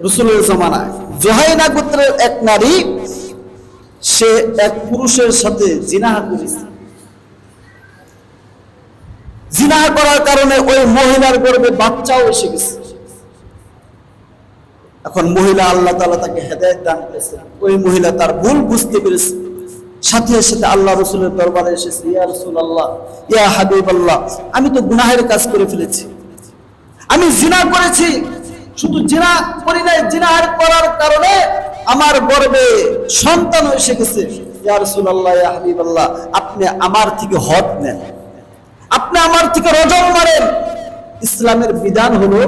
রাসূলের জামানায় জুহাইনা গোত্রের এক নারী, সে এক পুরুষের সাথে জিনাহ করেছে। জিনাহ করার কারণে ওই মহিলার গর্ভে বাচ্চাও এসে গেছে। এখন মহিলা, আল্লাহ তাআলা তাকে হেদায়েত দান করেছেন, ওই মহিলা তার ভুল বুঝতে পেরেছে। সাথে সাথে আল্লাহ রাসূলের দরবারে এসেছে, ইয়া রাসূলুল্লাহ, ইয়া হাবিবাল্লাহ, আমি তো গুনাহের কাজ করে ফেলেছি, আমি জিনা করেছি। শুধু জিনা করি নাই, জিনার করার কারণে আমার গর্ভে সন্তান এসে গেছে। ইয়া রাসূলুল্লাহ, ইয়া হাবিবাল্লাহ, আপনি আমার থেকে হদ নেন, আপনি আমার থেকে রজম মারেন। ইসলামের বিধান হলো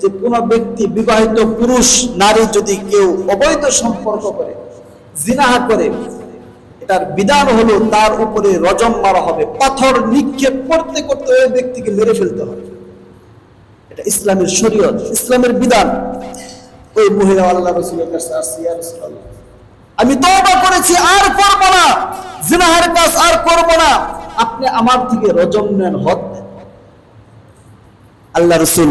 যে কোন ব্যক্তি, বিবাহিত পুরুষ নারী যদি কেউ অবৈধ সম্পর্ক করে, জিনাহ করে, এটার বিধান হলো তার উপরে রজম মারা হবে, পাথর নিক্ষেপ করতে করতে ওই ব্যক্তিকে মেরে ফেলতে হবে। এটা ইসলামের শরীয়ত, ইসলামের বিধান। ওই মহিলা আল্লাহ রাসূলের কাছে আসছে, ইয়া রাসূলুল্লাহ, আমি তওবা করেছি, আর করব না, জিনাহের কাজ আর করব না, আপনি আমার থেকে রজম নেন, হদ নেন। আল্লাহ রাসূল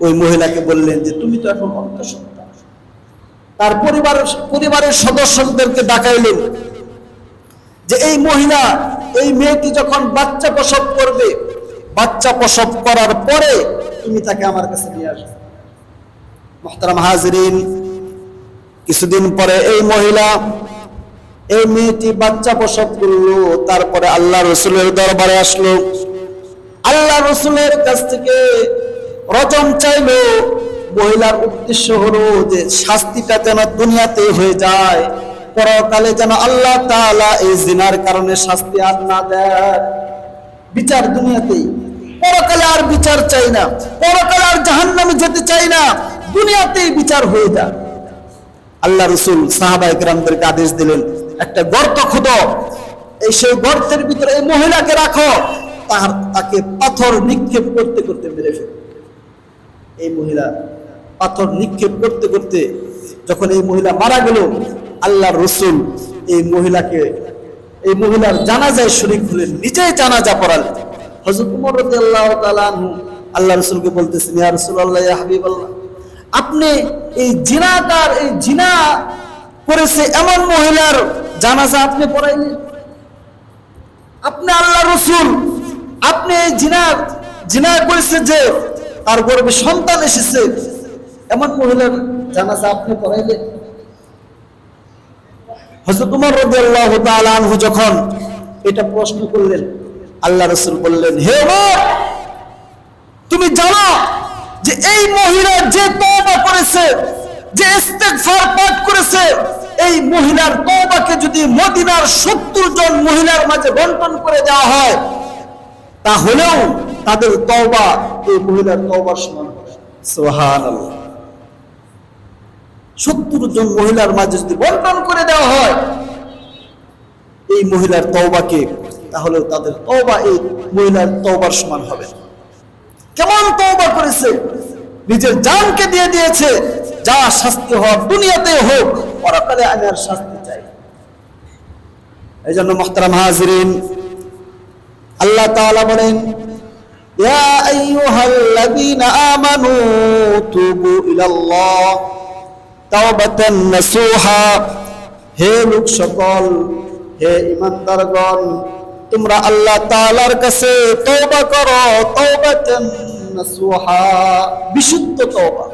ওই মহিলাকে বললেন যে তুমি তো এখন অন্তঃসত্ত্বা। তার পরিবারের সদস্যদেরকে ডাকাইলেন যে এই মহিলা, এই মেয়েটি যখন বাচ্চা প্রসব করবে, বাচ্চা প্রসব করার পরে তুমি তাকে আমার কাছে নিয়ে আসবে। মুহতারাম হাজিরিন, কিছুদিন পরে এই মহিলা, এই মেয়েটি বাচ্চা প্রসব করলো, তারপরে আল্লাহ রাসূলের দরবারে আসলো। আল্লাহ রাসূলের কাছ থেকে রজম চাইলো। মহিলার উদ্দেশ্য হলো যে শাস্তিটা যেন দুনিয়াতে হয়ে যায়, পরকালে যেন আল্লাহ তাআলা এই জিনার কারণে শাস্তি আর না দেয়। বিচার দুনিয়াতেই, পরকালে আর বিচার চাই না, পরকালে আর জাহান্নামে যেতে চাই না, দুনিয়াতেই বিচার হয়ে যায়। আল্লাহ রাসূল সাহাবায়ে কেরামদেরকে আদেশ দিলেন, একটা গর্ত খোঁদো, এই সেই গর্তের ভিতরে এই মহিলাকে রাখো, তাকে পাথর নিক্ষেপ করতে করতে মেরে ফেলো। এই মহিলা পাথর নিক্ষেপ করতে করতে যখন এই মহিলা মারা গেল, আল্লাহর রাসূল এই মহিলার জানাজায় শরীক হলেন, নিজেই জানাজা পড়ালেন। হযরত ওমর রাদিয়াল্লাহু তাআলা আনহু আল্লাহর রাসূলকে বলতেছেন, ইয়া রাসূলুল্লাহ, ইয়া হাবিবাল্লাহ, আপনি এই জিনাকার, এই জিনা করেছে এমন মহিলার জানাজা আপনি পড়াইলেন? আপনি আল্লাহর রাসূল, আপনি এই জিনা করেছে যে তার গর্ভে সন্তান এসেছে, এমন মহিলার জানাজা আপনি পড়াইলেন? হযরত ওমর রাদিয়াল্লাহু তাআলা আনহু যখন এটা প্রশ্ন করলেন, আল্লাহ রাসূল বললেন, হে ওমর, তুমি জানো যে এই মহিলা যে তওবা করেছে, যে ইস্তিগফার পাঠ করেছে, এই মহিলার তওবাকে যদি মদিনার 70 জন মহিলার মাঝে বণ্টন করে দেওয়া হয়, তাহলেও তাদের তওবা এই মহিলার তওবার সমান হবে। সুবহানাল্লাহ। 70 জন মহিলার মাঝে যদি বণ্টন করে দেওয়া হয় এই মহিলার তওবাকে, তাহলে তাদের তওবা এই মহিলার তওবার সমান হবে। কেমন তওবা করেছে, নিজের জানকে দিয়ে দিয়েছে, যা শাস্তি হওয়ার দুনিয়াতে হোক, পরকালে আমি আর শাস্তি চাই। এই জন্য মুহতারাম হাজিরিন, আল্লাহ তাআলা বলেন, ইয়া আইয়ুহাল্লাযীনা আমানু তুবু ইলাল্লাহ তাওবাতান নাসুহা, হে লোক সকল, হে ঈমানদারগণ, তোমরা আল্লাহ তাআলার কাছে তওবা করো, তাওবাতান নাসুহা, বিশুদ্ধ তওবা।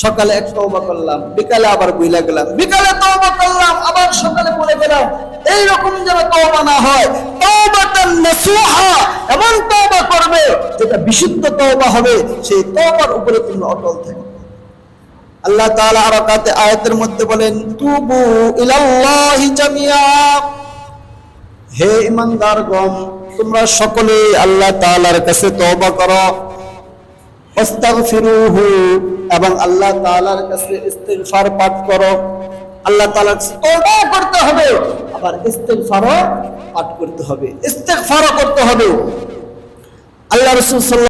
সকালে এক তওবা করলাম, বিকালে আবার ভুলে গেলাম, বিকালে তওবা করলাম, আবার সকালে ভুলে গেলাম, এইরকম যেন তওবা না হয়। তাওবাতান নাসুহা, এমন তওবা করবে যেটা বিশুদ্ধ তওবা হবে, সেই তওবার উপরে তোমরা অটল থাকবে। আল্লাহ তাআলা আয়াতের মধ্যে বলেন, তুবু ইলাল্লাহি জামিআ, হে ঈমানদারগণ, তোমরা সকলে আল্লাহ তাআলার কাছে তওবা করো, আস্তাগফিরুহু, এবং আল্লাহ তাআলার কাছে ইস্তিগফার পাঠ করো। আল্লাহ তাআলার কাছে তওবা করতে হবে, আবার ইস্তিগফারও পাঠ করতে হবে, ইস্তিগফারও করতে হবে। আল্লাহ রাসূল